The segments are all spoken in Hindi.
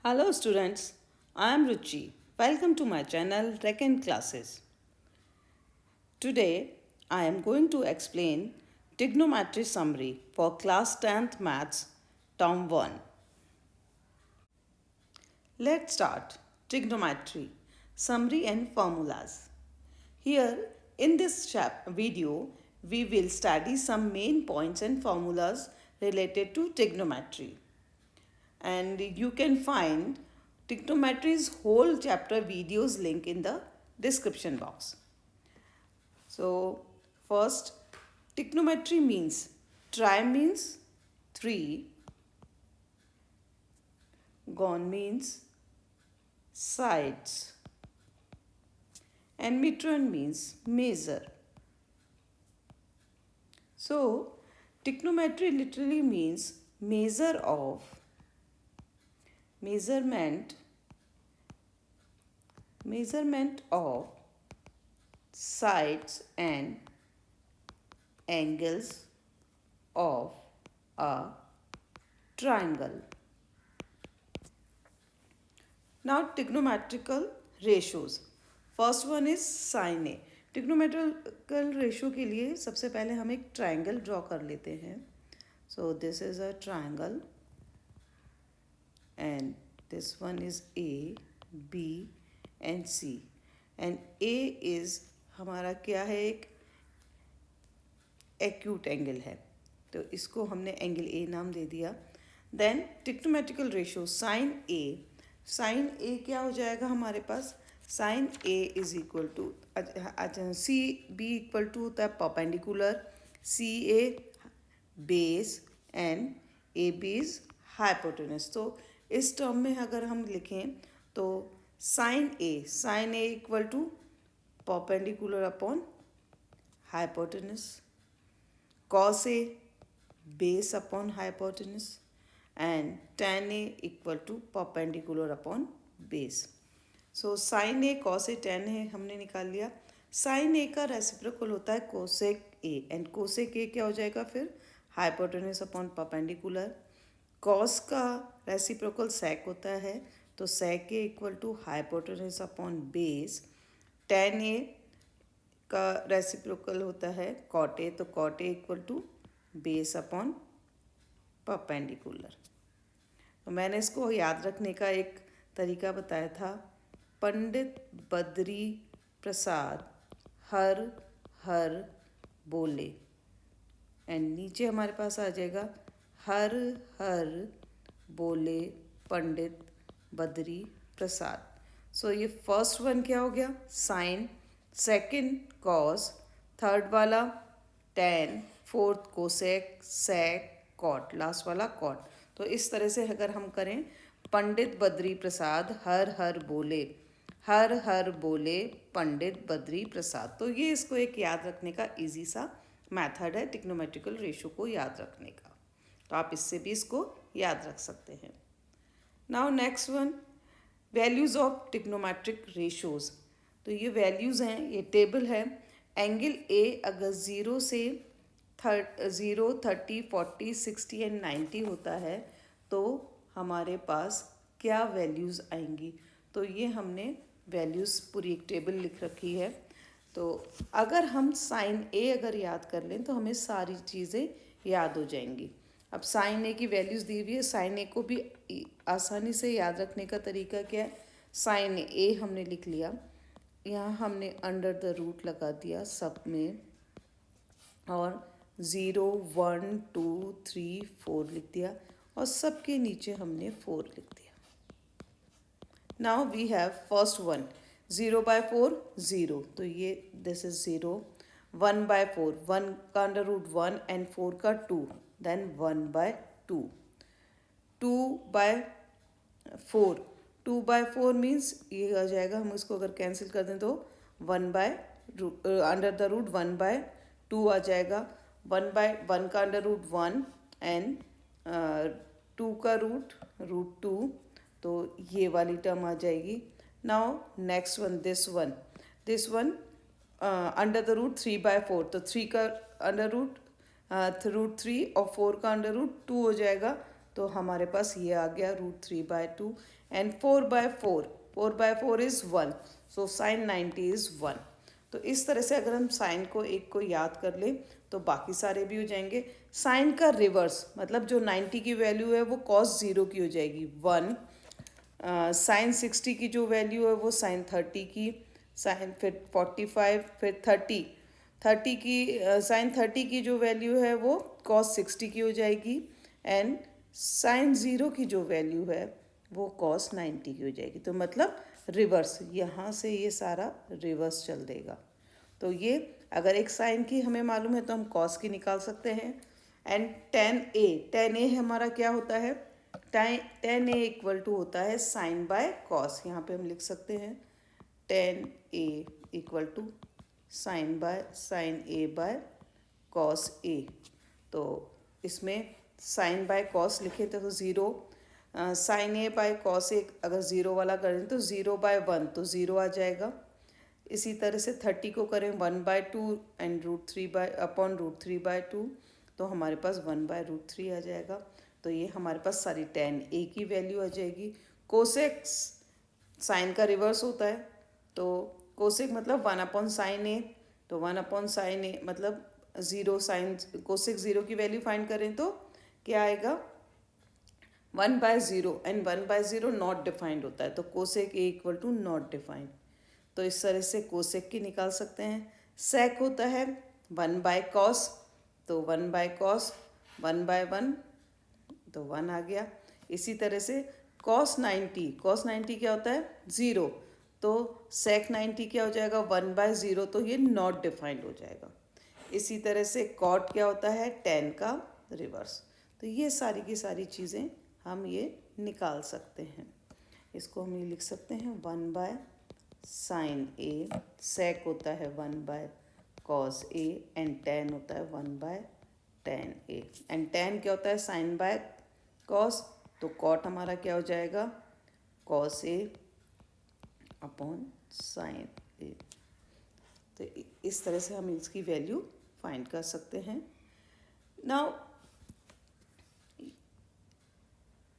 Hello students, I am Ruchi. Welcome to my channel Recon Classes. Today I am going to explain trigonometry summary for class 10th maths term 1. Let's start trigonometry summary and formulas. Here in this video we will study some main points and formulas related to trigonometry. And you can find trigonometry's whole chapter videos link in the description box. So first, trigonometry means tri means 3, gon means sides, and metron means measure. So trigonometry literally means measure of, measurement of sides and angles of a triangle. Now trigonometrical ratios. First one is sin A. Trigonometrical ratio के लिए सबसे पहले हम एक ट्राइंगल ड्रॉ कर लेते हैं. So this is a triangle and this one is A, B and C and A is हमारा क्या है, एक एक्यूट एंगल है, तो इसको हमने एंगल A नाम दे दिया. Then trigonometrical ratio sine a क्या हो जाएगा हमारे पास, sine a is equal to c b equal to होता है perpendicular, c a base and a b is hypotenuse. तो इस टर्म में अगर हम लिखें तो sine a equal to perpendicular upon hypotenuse, cos a base upon hypotenuse and tan a equal to perpendicular upon base. So sine a cos a tan a हमने निकाल लिया. साइन ए का रेसिप्रोकल होता है cosec A and cosec A क्या हो जाएगा फिर, हाइपोटेनस अपॉन परपेंडिकुलर. कॉस का रेसिप्रोकल सेक होता है, तो sec A equal to hypotenuse upon base. tan A का रेसिप्रोकल होता है कॉट ए, तो cot A equal to base upon perpendicular. तो मैंने इसको याद रखने का एक तरीका बताया था, पंडित बद्री प्रसाद हर हर बोले, एंड नीचे हमारे पास आ जाएगा हर हर बोले पंडित बद्री प्रसाद. सो ये फर्स्ट वन क्या हो गया, साइन, सेकंड कॉस, थर्ड वाला टेन, फोर्थ कोसेक, सेक, कॉट, लास्ट वाला कॉट. तो इस तरह से अगर हम करें, पंडित बद्री प्रसाद हर हर बोले पंडित बद्री प्रसाद. तो ये इसको एक याद रखने का इजी सा मेथड है ट्रिग्नोमेट्रिकल रेशो को याद रखने का, तो आप इससे भी इसको याद रख सकते हैं. Now next one, values of trigonometric ratios. तो ये वैल्यूज़ हैं, ये टेबल है. एंगल ए अगर 0 से 0, 30, 40, 60 एंड 90 होता है तो हमारे पास क्या वैल्यूज़ आएंगी. तो ये हमने वैल्यूज़ पूरी एक टेबल लिख रखी है. तो अगर हम साइन ए अगर याद कर लें तो हमें सारी चीज़ें याद हो जाएंगी. अब साइन ए की वैल्यूज़ दी हुई है, साइन ए को भी आसानी से याद रखने का तरीका क्या है, साइन ए हमने लिख लिया, यहाँ हमने अंडर द रूट लगा दिया सब में, और 0, 1, 2, 3, 4 लिख दिया, और सबके नीचे हमने 4 लिख दिया. Now we have first one, 0/4 0, तो ये दिस इज 0. 1/4, 1 का अंडर रूट 1 एंड 4 का 2, देन 1/2. 2/4, 2/4 मीन्स ये आ जाएगा, हम इसको अगर कैंसिल कर दें तो 1 अंडर द रूट 1/2 आ जाएगा. 1 का अंडर रूट 1 एंड 2 का रूट 2, तो ये वाली टर्म आ जाएगी. Now next one, this one under the root 3/4, तो 3 का अंडर रूट 3 और 4 का अंडर रूट 2 हो जाएगा, तो हमारे पास ये आ गया √3/2 and 4/4, 4/4 is 1, so sine 90 is 1। तो इस तरह से अगर हम साइन को एक को याद कर लें तो बाकी सारे भी हो जाएंगे। साइन का रिवर्स मतलब जो 90 की वैल्यू है वो कॉस 0 की हो जाएगी 1। साइन 60 की जो वैल्यू है वो साइन 30 की, साइन फिर 45, फिर 30 की साइन 30 की जो वैल्यू है वो कॉस 60 की हो जाएगी एंड साइन 0 की जो वैल्यू है वो कॉस 90 की हो जाएगी। तो मतलब रिवर्स, यहाँ से ये सारा रिवर्स चल देगा। तो ये अगर एक साइन की हमें मालूम है तो हम कॉस की निकाल सकते हैं। एंड tan a हमारा क्या होता है, tan a इक्वल टू होता है साइन बाय कॉस। यहाँ पे हम लिख सकते हैं tan a equal to sine a by cos a। तो इसमें साइन बाय कॉस लिखे तो 0, sine a by cos a अगर 0 वाला करें तो 0/1 तो 0 आ जाएगा। इसी तरह से 30 को करें 1/2 एंड √3/2 तो हमारे पास 1/√3 आ जाएगा। तो ये हमारे पास सारी tan a की वैल्यू आ जाएगी। कोसेक साइन का रिवर्स होता है, तो कोसेक मतलब 1/sin a, तो 1/sin a मतलब 0 साइन कोसेक 0 की वैल्यू फाइंड करें तो क्या आएगा 1/0 एंड 1/0 नॉट डिफाइंड होता है, तो cosec a equal to not defined. तो इस तरह से कोसेक की निकाल सकते हैं। सेक होता है 1/cos, तो 1/cos 1/1 तो 1 आ गया। इसी तरह से cos 90 क्या होता है 0, तो sec 90 क्या हो जाएगा 1/0, तो ये नॉट डिफाइंड हो जाएगा। इसी तरह से cot क्या होता है tan का रिवर्स। तो ये सारी की सारी चीज़ें हम ये निकाल सकते हैं। इसको हम ये लिख सकते हैं 1/sin a, sec होता है 1/cos a एंड tan होता है 1/tan a। एंड tan क्या होता है sin बाय cos, तो cot हमारा क्या हो जाएगा cos a upon sin a। तो इस तरह से हम इसकी वैल्यू फाइंड कर सकते हैं। नाउ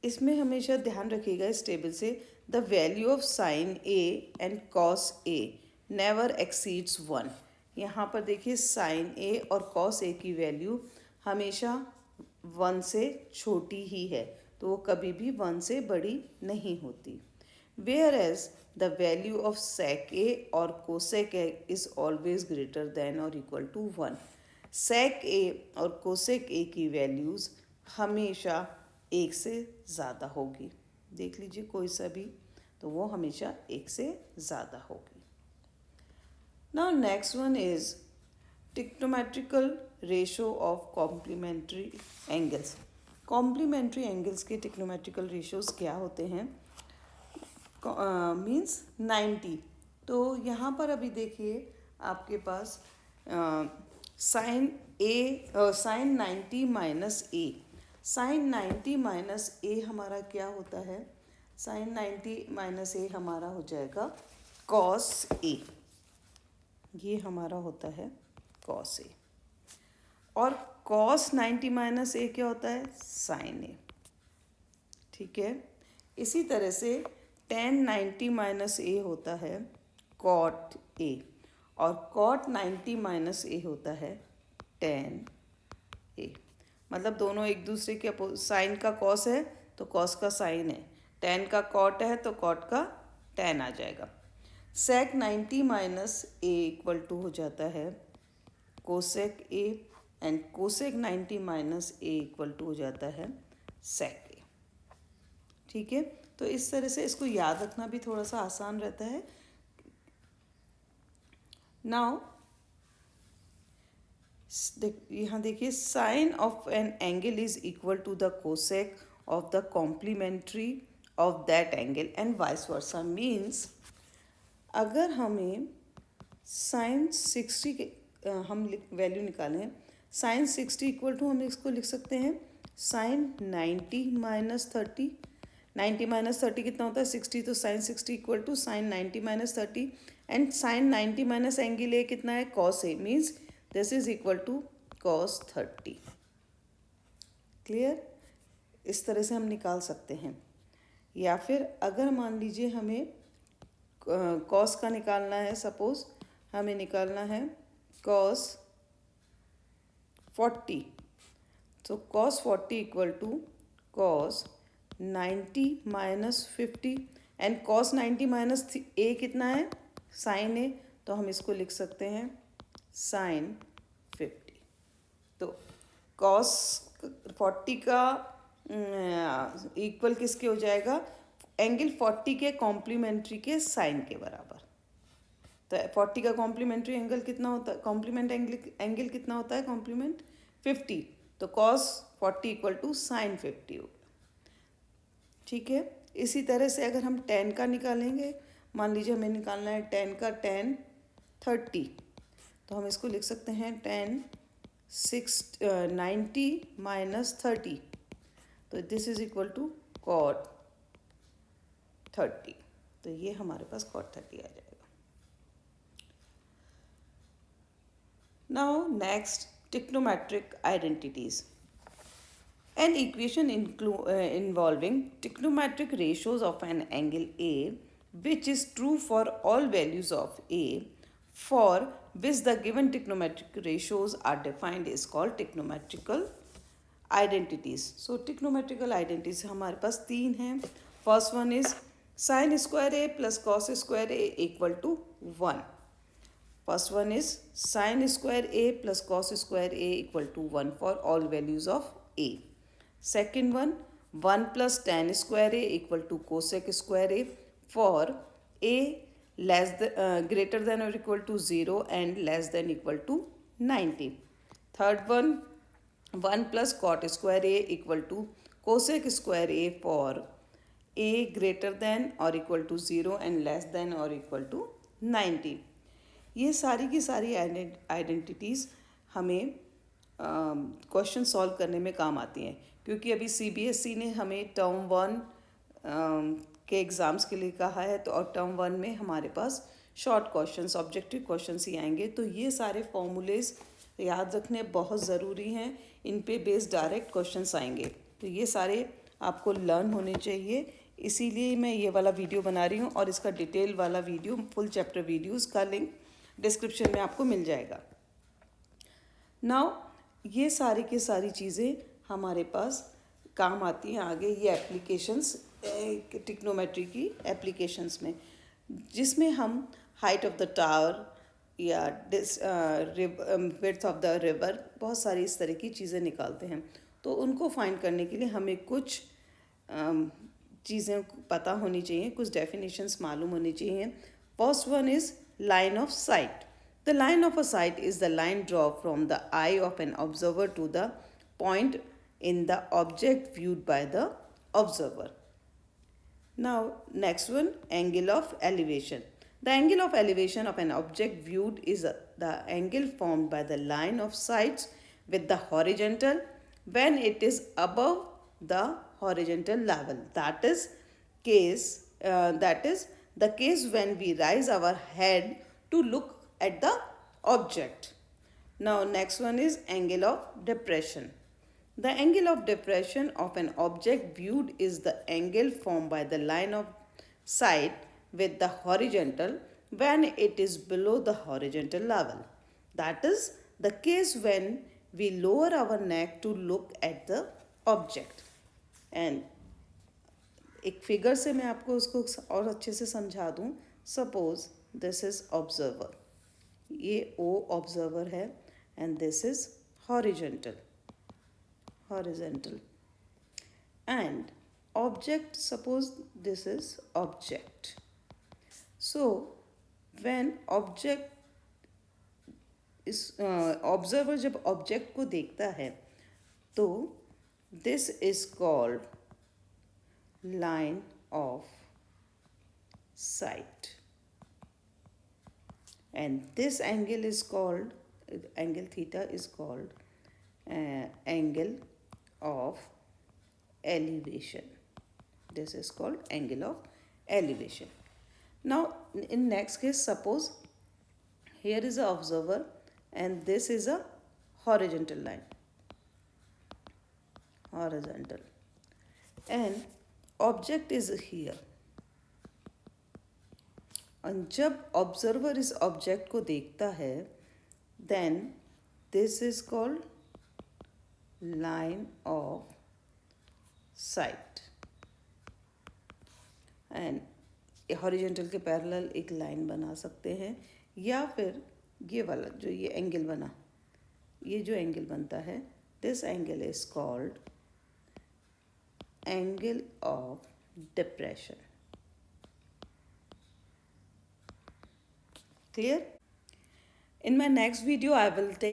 इसमें हमेशा ध्यान रखिएगा इस टेबल से, the value of sine a and cos a never exceeds 1। यहाँ पर देखिए साइन a और cos a की वैल्यू हमेशा 1 से छोटी ही है, तो वो कभी भी 1 से बड़ी नहीं होती। Whereas the value of sec a और cosec a is always greater than और इक्वल टू 1। sec a और cosec a की वैल्यूज़ हमेशा 1 से ज़्यादा होगी। देख लीजिए कोई सा भी, तो वो हमेशा 1 से ज़्यादा होगी। Now next one is trigonometrical ratio of complementary angles. Complementary angles के ट्रिग्नोमेट्रिकल रेशोज़ क्या होते हैं, मीन्स 90। तो यहाँ पर अभी देखिए आपके पास साइन 90 माइनस ए, साइन 90 माइनस ए हमारा क्या होता है, साइन 90 माइनस ए हमारा हो जाएगा कॉस ए, ये हमारा होता है कॉस ए। और कॉस 90 माइनस ए क्या होता है साइन ए, ठीक है। इसी तरह से tan 90 माइनस ए होता है कॉट ए, और कॉट 90 माइनस ए होता है tan ए। मतलब दोनों एक दूसरे के साइन का कॉस है तो कॉस का साइन है, tan का कॉट है तो कॉट का tan आ जाएगा। sec 90 minus A equal to हो जाता है cosec A, and cosec 90 minus A equal to हो जाता है sec ए, ठीक है। तो इस तरह से इसको याद रखना भी थोड़ा सा आसान रहता है। नाउ यहाँ देखिए sine of an angle is equal to the cosec of the complementary of that angle and vice versa. Means अगर हमें साइन 60 के हम वैल्यू निकालें, साइन 60 इक्वल टू हम इसको लिख सकते हैं साइन 90 माइनस 30। 90 माइनस 30 कितना होता है 60, तो sine 60 equal to sine 90 minus 30 and sine 90 minus angle A कितना है cos A, means this is equal to cos 30। Clear. इस तरह से हम निकाल सकते हैं। या फिर अगर मान लीजिए हमें कॉस का निकालना है, सपोज हमें निकालना है कॉस 40, तो cos 40 equal to cos 90 minus 50, and cos 90 minus A कितना है, साइन ए, तो हम इसको लिख सकते हैं साइन 50। तो कॉस 40 का इक्वल किसके हो जाएगा, एंगल 40 के कॉम्प्लीमेंट्री के साइन के बराबर। तो 40 का कॉम्प्लीमेंट्री एंगल कितना होता है, कॉम्प्लीमेंट एंगल कितना होता है, कॉम्प्लीमेंट 50, तो कॉस 40 इक्वल टू साइन 50 होगा। ठीक है, इसी तरह से अगर हम 10 का निकालेंगे, मान लीजिए हमें निकालना है 10 का tan 30, तो हम इसको लिख सकते हैं tan 90 माइनस 30, तो this is equal to cot 30, तो ये हमारे पास cot 30 आ जाएगा। Now next, trigonometric identities. An equation involving trigonometric ratios of an angle A, which is true for all values of A, for which the given trigonometric ratios are defined, is called trigonometrical identities. So trigonometrical identities हमारे पास तीन हैं. First one is sin square A plus cos square A equal to 1. First one is sin square A plus cos square A equal to 1 for all values of A. Second one, 1 plus tan square A equal to cosec square A for A greater than or equal to 0 and less than equal to 90. Third one, 1 plus cot square A equal to cosec square A for A greater than or equal to 0 and less than or equal to 90. ये सारी की सारी आइडेंटिटीज़ हमें क्वेश्चन सॉल्व करने में काम आती हैं, क्योंकि अभी CBSE ने हमें टर्म 1 के एग्ज़ाम्स के लिए कहा है, तो और टर्म 1 में हमारे पास शॉर्ट क्वेश्चंस, ऑब्जेक्टिव क्वेश्चंस ही आएंगे। तो ये सारे फॉर्मूलेज याद रखने बहुत ज़रूरी हैं, इन पे बेस्ड डायरेक्ट क्वेश्चंस आएंगे, तो ये सारे आपको लर्न होने चाहिए। इसीलिए मैं ये वाला वीडियो बना रही हूँ, और इसका डिटेल वाला वीडियो, फुल चैप्टर वीडियोज़ का लिंक डिस्क्रिप्शन में आपको मिल जाएगा। नाउ ये सारी की सारी चीज़ें हमारे पास काम आती हैं आगे, ये एप्लीकेशंस ट्रिग्नोमेट्री की एप्लीकेशंस में, जिसमें हम हाइट ऑफ द टावर या विड्थ ऑफ द रिवर, बहुत सारी इस तरह की चीज़ें निकालते हैं। तो उनको फाइंड करने के लिए हमें कुछ चीज़ें पता होनी चाहिए, कुछ डेफिनेशंस मालूम होनी चाहिए। First one is line of sight. The line of a sight is the line drawn from the eye of an observer to the point in the object viewed by the observer. Now next one, angle of elevation. The angle of elevation of an object viewed is the angle formed by the line of sight with the horizontal when it is above the horizontal level. That is the case when we raise our head to look at the object. Now next one is angle of depression. The angle of depression of an object viewed is the angle formed by the line of sight with the horizontal when it is below the horizontal level. That is the case when we lower our neck to look at the object. And एक फिगर से मैं आपको उसको और अच्छे से समझा दूँ। सपोज दिस इज ऑब्जर्वर, ये ओ ऑब्जर्वर है, and this is horizontal and object, suppose this is object. So when object इस ऑब्जर्वर जब ऑब्जेक्ट को देखता है, तो this is called line of sight, and this angle is called, angle theta is called angle of elevation. This is called angle of elevation. Now in next case, suppose here is a observer and this is a horizontal line, horizontal. And object is here. और जब ऑब्जर्वर इस ऑब्जेक्ट को देखता है, then this is called line of sight. And horizontal के पैरेलल एक लाइन बना सकते हैं, या फिर ये वाला जो ये एंगल बना, ये जो एंगल बनता है, this angle is called angle of depression. Clear? In my next video, I will take